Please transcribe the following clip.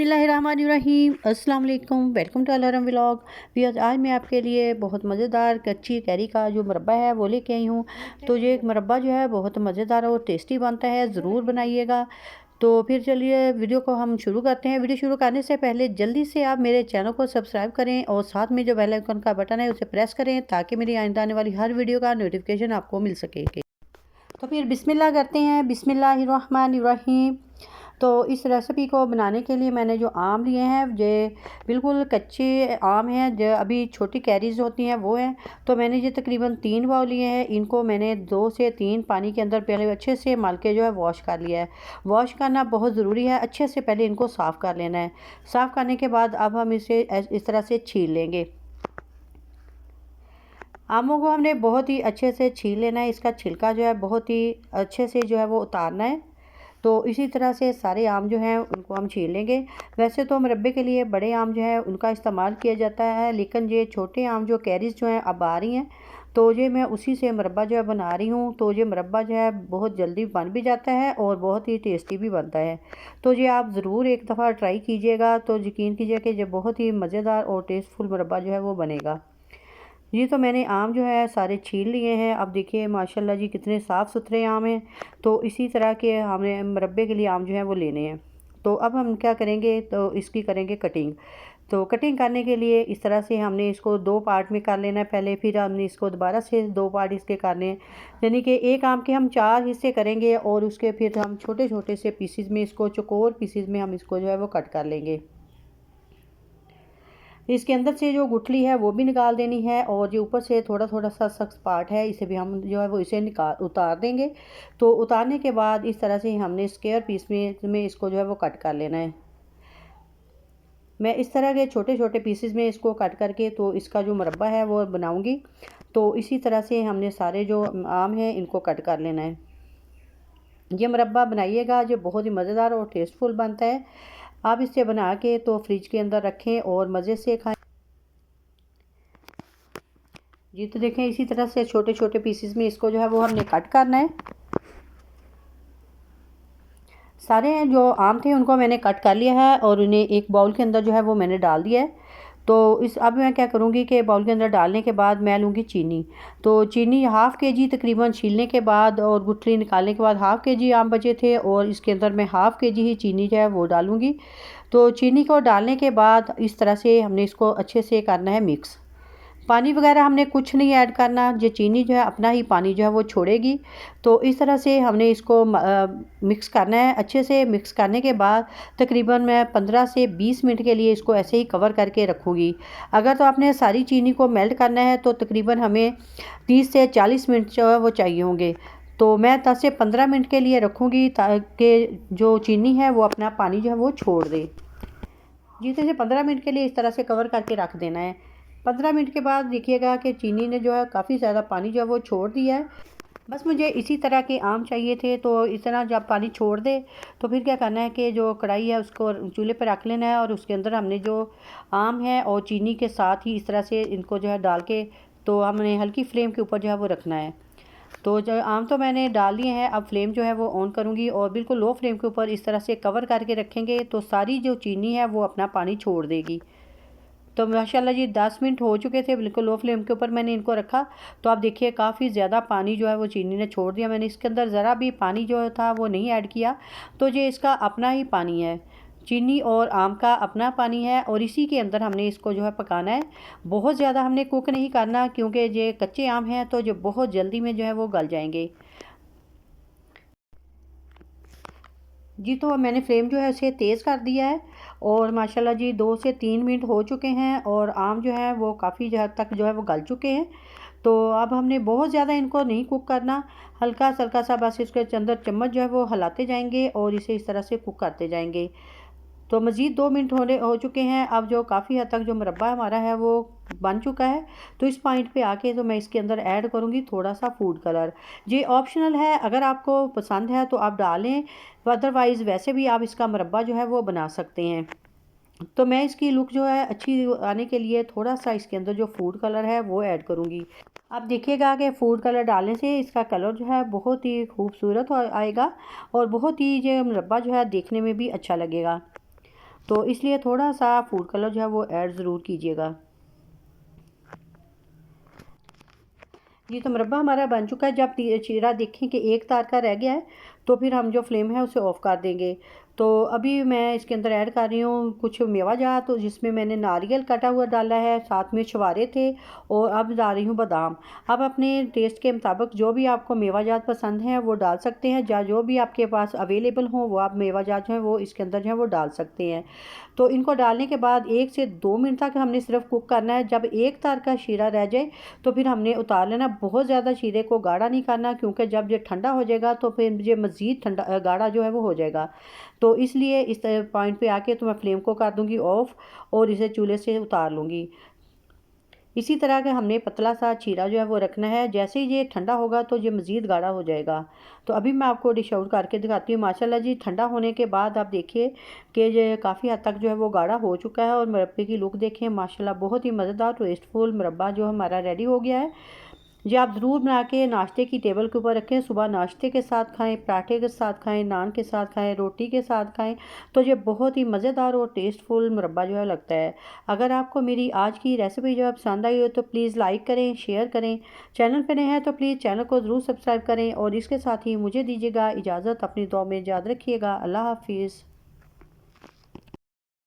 बिस्मिल्लाहिर्रहमानिर्रहीम अस्सलाम वालेकुम। Welcome to Alaram vlog. Viewers, आज मैं आपके लिए बहुत मज़ेदार कच्ची कैरी का जो मुरब्बा है वो लेके आई हूँ। तो ये एक मुरब्बा जो है बहुत मज़ेदार और टेस्टी बनता है, ज़रूर बनाइएगा। तो फिर चलिए वीडियो को हम शुरू करते हैं। वीडियो शुरू करने से पहले जल्दी से आप मेरे चैनल को सब्सक्राइब करें और साथ में जो बेल आइकन का बटन है उसे प्रेस करें ताकि मेरी आइंदा आने वाली हर वीडियो का नोटिफिकेशन आपको मिल सके। तो फिर बिस्मिल्लाह करते हैं। बिस्मिल्लाहिर्रहमानिर्रहीम। तो इस रेसिपी को बनाने के लिए मैंने जो आम लिए हैं ये बिल्कुल कच्चे आम हैं, जो अभी छोटी कैरीज होती हैं वो हैं। तो मैंने ये तकरीबन 3 पाव लिए हैं। इनको मैंने 2 से 3 पानी के अंदर पहले अच्छे से मल के जो है वॉश कर लिया है। वॉश करना बहुत ज़रूरी है, अच्छे से पहले इनको साफ़ कर लेना है। साफ़ करने के बाद अब हम इसे इस तरह से छील लेंगे। आमों को हमने बहुत ही अच्छे से छील लेना है। इसका छिलका जो है बहुत ही अच्छे से जो है वो उतारना है। तो इसी तरह से सारे आम जो हैं उनको हम छील लेंगे। वैसे तो मुरब्बे के लिए बड़े आम जो है उनका इस्तेमाल किया जाता है, लेकिन ये छोटे आम जो कैरीज जो हैं अब आ रही हैं, तो ये मैं उसी से मुरब्बा जो है बना रही हूँ। तो ये मुरब्बा जो है बहुत जल्दी बन भी जाता है और बहुत ही टेस्टी भी बनता है। तो ये आप ज़रूर एक दफ़ा ट्राई कीजिएगा, तो यकीन कीजिए कि ये बहुत ही मज़ेदार और टेस्टफुल मुरब्बा जो है वो बनेगा। जी, तो मैंने आम जो है सारे छील लिए हैं। अब देखिए माशाल्लाह जी कितने साफ़ सुथरे आम हैं। तो इसी तरह के हमें मुरब्बे के लिए आम जो है वो लेने हैं। तो अब हम क्या करेंगे, तो इसकी करेंगे कटिंग। तो कटिंग करने के लिए इस तरह से हमने इसको 2 पार्ट में कर लेना है पहले, फिर हमने इसको दोबारा से 2 पार्ट इसके करने हैं। यानी कि एक आम के हम 4 हिस्से करेंगे और उसके फिर हम छोटे छोटे से पीसीज में, इसको चौकोर पीसीज में हम इसको जो है वो कट कर लेंगे। इसके अंदर से जो गुठली है वो भी निकाल देनी है और जो ऊपर से थोड़ा थोड़ा सा सख्त पार्ट है इसे भी हम जो है वो इसे उतार देंगे। तो उतारने के बाद इस तरह से हमने स्क्वायर पीस में इसको जो है वो कट कर लेना है। मैं इस तरह के छोटे छोटे पीसेस में इसको कट करके तो इसका जो मुरब्बा है वो बनाऊंगी। तो इसी तरह से हमने सारे जो आम हैं इनको कट कर लेना है। ये मुरब्बा बनाइएगा, जो बहुत ही मज़ेदार और टेस्टफुल बनता है। आप इसे बना के तो फ्रिज के अंदर रखें और मज़े से खाएं। जी, तो देखें इसी तरह से छोटे छोटे पीसेस में इसको जो है वो हमने कट करना है। सारे जो आम थे उनको मैंने कट कर लिया है और उन्हें एक बाउल के अंदर जो है वो मैंने डाल दिया है। तो इस अब मैं क्या करूँगी कि बाउल के अंदर डालने के बाद मैं लूँगी चीनी। तो चीनी हाफ़ के जी तकरीबन छीलने के बाद और गुठली निकालने के बाद हाफ़ के जी आम बचे थे और इसके अंदर मैं हाफ़ के जी ही चीनी जो है वो डालूँगी। तो चीनी को डालने के बाद इस तरह से हमने इसको अच्छे से करना है मिक्स। पानी वगैरह हमने कुछ नहीं ऐड करना, ये चीनी जो है अपना ही पानी जो है वो छोड़ेगी। तो इस तरह से हमने इसको मिक्स करना है। अच्छे से मिक्स करने के बाद तकरीबन मैं 15 से 20 मिनट के लिए इसको ऐसे ही कवर करके रखूँगी। अगर तो आपने सारी चीनी को मेल्ट करना है तो तकरीबन हमें 30 से 40 मिनट जो है वो चाहिए होंगे। तो मैं 10 से 15 मिनट के लिए रखूँगी ताकि जो चीनी है वो अपना पानी जो है वो छोड़ दे। जी, तो इसे 15 मिनट के लिए इस तरह से कवर करके रख देना है। 15 मिनट के बाद देखिएगा कि चीनी ने जो है काफ़ी ज़्यादा पानी जो है वो छोड़ दिया है। बस मुझे इसी तरह के आम चाहिए थे। तो इस तरह जब पानी छोड़ दे तो फिर क्या करना है कि जो कढ़ाई है उसको चूल्हे पर रख लेना है और उसके अंदर हमने जो आम है और चीनी के साथ ही इस तरह से इनको जो है डाल के तो हमने हल्की फ्लेम के ऊपर जो है वो रखना है। तो जो आम तो मैंने डाल दिए हैं, अब फ्लेम जो है वो ऑन करूँगी और बिल्कुल लो फ्लेम के ऊपर इस तरह से कवर करके रखेंगे तो सारी जो चीनी है वो अपना पानी छोड़ देगी। तो माशाल्लाह जी 10 मिनट हो चुके थे, बिल्कुल लो फ्लेम के ऊपर मैंने इनको रखा। तो आप देखिए काफ़ी ज़्यादा पानी जो है वो चीनी ने छोड़ दिया। मैंने इसके अंदर ज़रा भी पानी जो था वो नहीं ऐड किया। तो ये इसका अपना ही पानी है, चीनी और आम का अपना पानी है और इसी के अंदर हमने इसको जो है पकाना है। बहुत ज़्यादा हमने कुक नहीं करना क्योंकि ये कच्चे आम हैं तो जो बहुत जल्दी में जो है वो गल जाएंगे। जी, तो मैंने फ्लेम जो है उसे तेज़ कर दिया है और माशाल्लाह जी 2 से 3 मिनट हो चुके हैं और आम जो है वो काफ़ी हद तक जो है वो गल चुके हैं। तो अब हमने बहुत ज़्यादा इनको नहीं कुक करना, हल्का सा बस इसके अंदर चम्मच जो है वो हिलाते जाएंगे और इसे इस तरह से कुक करते जाएंगे। तो मज़ीद 2 मिनट होने हो चुके हैं। अब जो काफ़ी हद तक जो मुरब्बा हमारा है वो बन चुका है। तो इस पॉइंट पे आके तो मैं इसके अंदर ऐड करूँगी थोड़ा सा फूड कलर। ये ऑप्शनल है, अगर आपको पसंद है तो आप डालें, अदरवाइज़ वैसे भी आप इसका मुरब्बा जो है वो बना सकते हैं। तो मैं इसकी लुक जो है अच्छी आने के लिए थोड़ा सा इसके अंदर जो फूड कलर है वो ऐड करूँगी। आप देखिएगा कि फूड कलर डालने से इसका कलर जो है बहुत ही खूबसूरत आएगा और बहुत ही ये मुरब्बा जो है देखने में भी अच्छा लगेगा। तो इसलिए थोड़ा सा फूड कलर जो है वो ऐड ज़रूर कीजिएगा। जी, तो मुरब्बा हमारा बन चुका है। जब चीरा देखें कि एक तार का रह गया है तो फिर हम जो फ्लेम है उसे ऑफ़ कर देंगे। तो अभी मैं इसके अंदर ऐड कर रही हूँ कुछ मेवा जात, तो जिसमें मैंने नारियल कटा हुआ डाला है, साथ में छुहारे थे, और अब डाल रही हूँ बादाम। अब अपने टेस्ट के मुताबिक जो भी आपको मेवा जात पसंद है वो डाल सकते हैं, या जो भी आपके पास अवेलेबल हो वो आप मेवा जात जो है वो इसके अंदर जो है वो डाल सकते हैं। तो इनको डालने के बाद 1 से 2 मिनट तक हमने सिर्फ कुक करना है। जब एक तार का शीरा रह जाए तो फिर हमने उतार लेना। बहुत ज़्यादा शीरे को गाढ़ा नहीं करना, क्योंकि जब ये ठंडा हो जाएगा तो फिर ये मज़ीद ठंडा गाढ़ा जो है वो हो जाएगा। तो इसलिए इस पॉइंट पे आके तो मैं फ्लेम को कर दूँगी ऑफ़ और इसे चूल्हे से उतार लूँगी। इसी तरह के हमने पतला सा चीरा जो है वो रखना है। जैसे ही ये ठंडा होगा तो ये मज़ीद गाढ़ा हो जाएगा। तो अभी मैं आपको डिश आउट करके दिखाती हूँ। माशाल्लाह जी, ठंडा होने के बाद आप देखिए कि ये काफ़ी हद तक जो है वो गाढ़ा हो चुका है, और मुरब्बे की लुक देखें, माशाल्लाह बहुत ही मज़ेदार टेस्टफुल मुरब्बा जो हमारा रेडी हो गया है। जी, आप ज़रूर बना के नाश्ते की टेबल के ऊपर रखें। सुबह नाश्ते के साथ खाएं, पराठे के साथ खाएं, नान के साथ खाएं, रोटी के साथ खाएं। तो ये बहुत ही मज़ेदार और टेस्टफुल मुरब्बा जो है लगता है। अगर आपको मेरी आज की रेसिपी जो है पसंद आई हो तो प्लीज़ लाइक करें, शेयर करें। चैनल पे नए हैं तो प्लीज़ चैनल को ज़रूर सब्सक्राइब करें, और इसके साथ ही मुझे दीजिएगा इजाज़त। अपनी दुआ में याद रखिएगा। अल्लाह हाफिज़।